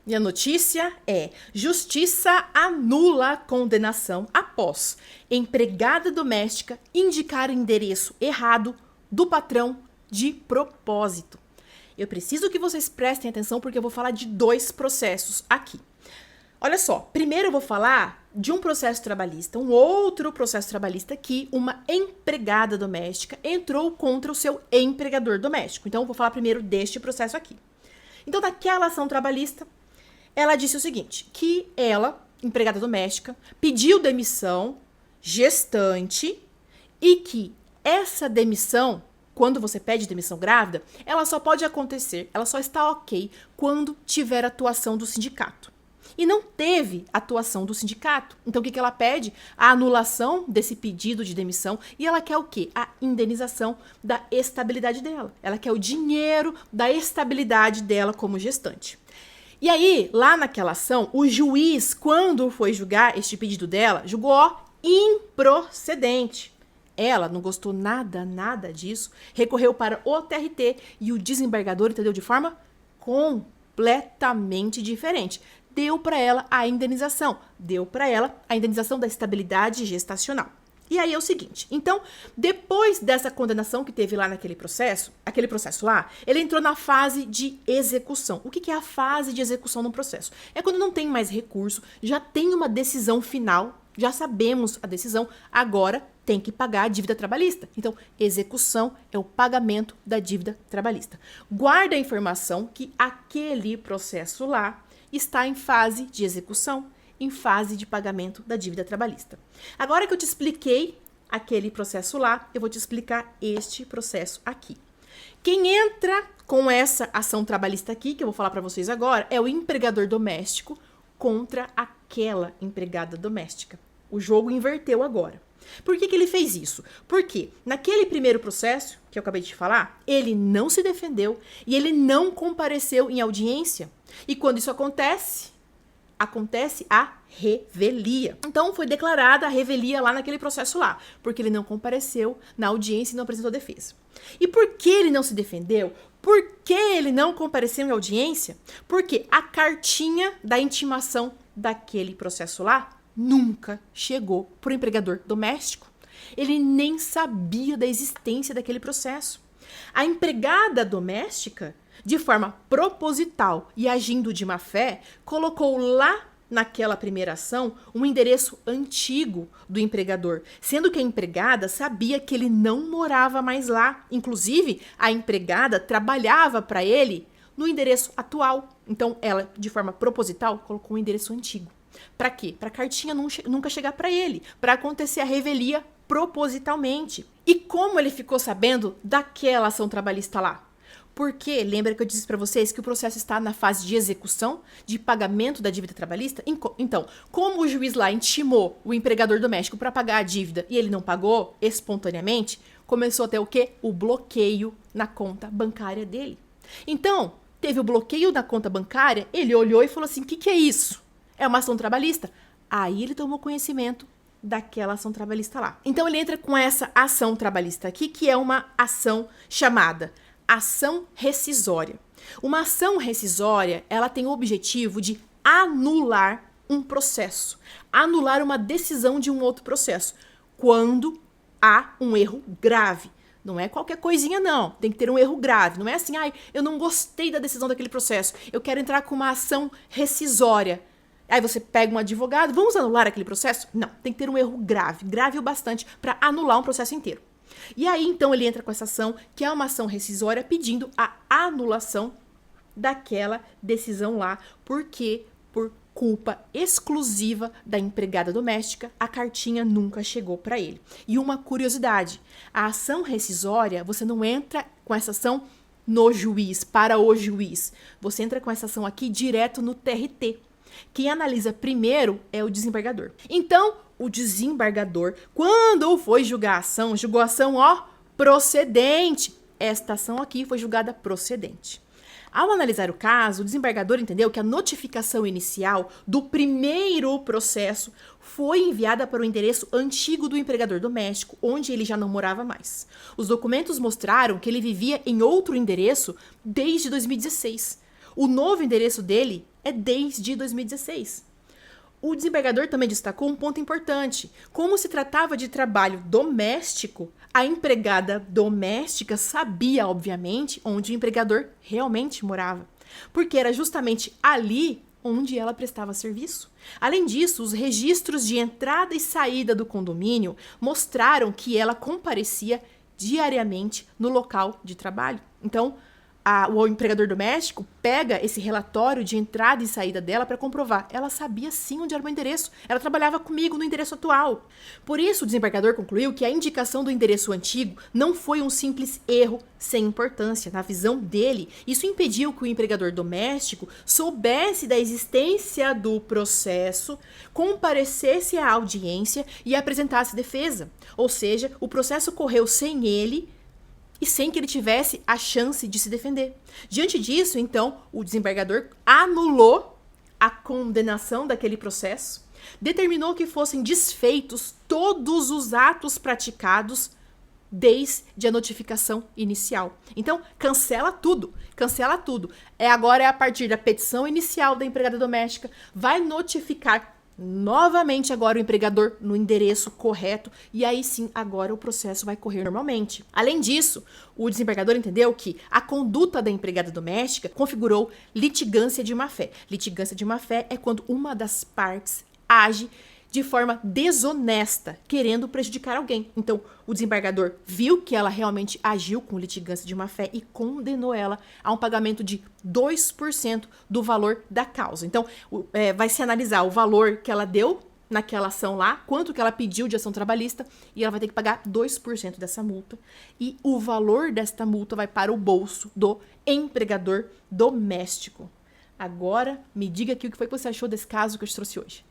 E a notícia é: Justiça anula a condenação após empregada doméstica indicar endereço errado do patrão de propósito. Eu preciso que vocês prestem atenção porque eu vou falar de 2 processos aqui. Olha só, primeiro eu vou falar de um processo trabalhista, um outro processo trabalhista que uma empregada doméstica entrou contra o seu empregador doméstico. Então eu vou falar primeiro deste processo aqui. Então, naquela ação trabalhista, ela disse o seguinte, que ela, empregada doméstica, pediu demissão gestante e que essa demissão, quando você pede demissão grávida, ela só pode acontecer, ela só está ok quando tiver atuação do sindicato. E não teve atuação do sindicato. Então, o que ela pede? A anulação desse pedido de demissão. E ela quer o quê? A indenização da estabilidade dela. Ela quer o dinheiro da estabilidade dela como gestante. E aí, lá naquela ação, o juiz, quando foi julgar este pedido dela, julgou improcedente. Ela não gostou nada disso, recorreu para o TRT e o desembargador entendeu de forma completamente diferente. Deu para ela a indenização. Deu para ela a indenização da estabilidade gestacional. E aí é o seguinte, então, depois dessa condenação que teve lá naquele processo, aquele processo lá, ele entrou na fase de execução. O que é a fase de execução no processo? É quando não tem mais recurso, já tem uma decisão final, já sabemos a decisão, agora tem que pagar a dívida trabalhista. Então, execução é o pagamento da dívida trabalhista. Guarda a informação que aquele processo lá está em fase de execução, em fase de pagamento da dívida trabalhista. Agora que eu te expliquei aquele processo lá, eu vou te explicar este processo aqui. Quem entra com essa ação trabalhista aqui, que eu vou falar para vocês agora, é o empregador doméstico contra aquela empregada doméstica. O jogo inverteu agora. Por que ele fez isso? Porque naquele primeiro processo, que eu acabei de falar, ele não se defendeu e ele não compareceu em audiência. E quando isso acontece a revelia. Então, foi declarada a revelia lá naquele processo lá, porque ele não compareceu na audiência e não apresentou defesa. E por que ele não se defendeu? Por que ele não compareceu em audiência? Porque a cartinha da intimação daquele processo lá nunca chegou para o empregador doméstico. Ele nem sabia da existência daquele processo. A empregada doméstica, de forma proposital e agindo de má fé, colocou lá naquela primeira ação um endereço antigo do empregador, sendo que a empregada sabia que ele não morava mais lá. Inclusive, a empregada trabalhava para ele no endereço atual. Então, ela, de forma proposital, colocou um endereço antigo. Para quê? Para a cartinha nunca chegar para ele, para acontecer a revelia propositalmente. E como ele ficou sabendo daquela ação trabalhista lá? Porque, lembra que eu disse para vocês que o processo está na fase de execução, de pagamento da dívida trabalhista? Então, como o juiz lá intimou o empregador doméstico para pagar a dívida e ele não pagou espontaneamente, começou a ter o quê? O bloqueio na conta bancária dele. Então, teve o bloqueio na conta bancária, ele olhou e falou assim, o que é isso? É uma ação trabalhista? Aí ele tomou conhecimento daquela ação trabalhista lá. Então, ele entra com essa ação trabalhista aqui, que é uma ação chamada ação rescisória. Uma ação rescisória, ela tem o objetivo de anular um processo, anular uma decisão de um outro processo, quando há um erro grave. Não é qualquer coisinha, não. Tem que ter um erro grave. Não é assim, eu não gostei da decisão daquele processo, eu quero entrar com uma ação rescisória. Aí você pega um advogado, vamos anular aquele processo? Não, tem que ter um erro grave, grave o bastante para anular um processo inteiro. E aí, então, ele entra com essa ação, que é uma ação rescisória, pedindo a anulação daquela decisão lá, porque por culpa exclusiva da empregada doméstica, a cartinha nunca chegou para ele. E uma curiosidade, a ação rescisória, você não entra com essa ação no juiz, para o juiz. Você entra com essa ação aqui direto no TRT. Quem analisa primeiro é o desembargador. Então, o desembargador, quando foi julgar a ação, julgou a ação, procedente. Esta ação aqui foi julgada procedente. Ao analisar o caso, o desembargador entendeu que a notificação inicial do primeiro processo foi enviada para o endereço antigo do empregador doméstico, onde ele já não morava mais. Os documentos mostraram que ele vivia em outro endereço desde 2016. O novo endereço dele é desde 2016. O desembargador também destacou um ponto importante. Como se tratava de trabalho doméstico, a empregada doméstica sabia, obviamente, onde o empregador realmente morava, porque era justamente ali onde ela prestava serviço. Além disso, os registros de entrada e saída do condomínio mostraram que ela comparecia diariamente no local de trabalho. Então, o empregador doméstico pega esse relatório de entrada e saída dela para comprovar. Ela sabia sim onde era o meu endereço. Ela trabalhava comigo no endereço atual. Por isso, o desembargador concluiu que a indicação do endereço antigo não foi um simples erro sem importância. Na visão dele, isso impediu que o empregador doméstico soubesse da existência do processo, comparecesse à audiência e apresentasse defesa. Ou seja, o processo correu sem ele e sem que ele tivesse a chance de se defender. Diante disso, então, o desembargador anulou a condenação daquele processo, determinou que fossem desfeitos todos os atos praticados desde a notificação inicial. Então, cancela tudo. Agora é a partir da petição inicial da empregada doméstica, vai notificar novamente agora o empregador no endereço correto e aí sim agora o processo vai correr normalmente. Além disso, o desembargador entendeu que a conduta da empregada doméstica configurou litigância de má-fé. Litigância de má-fé é quando uma das partes age de forma desonesta, querendo prejudicar alguém. Então, o desembargador viu que ela realmente agiu com litigância de má-fé e condenou ela a um pagamento de 2% do valor da causa. Então, vai se analisar o valor que ela deu naquela ação lá, quanto que ela pediu de ação trabalhista, e ela vai ter que pagar 2% dessa multa. E o valor desta multa vai para o bolso do empregador doméstico. Agora, me diga aqui o que foi que você achou desse caso que eu te trouxe hoje.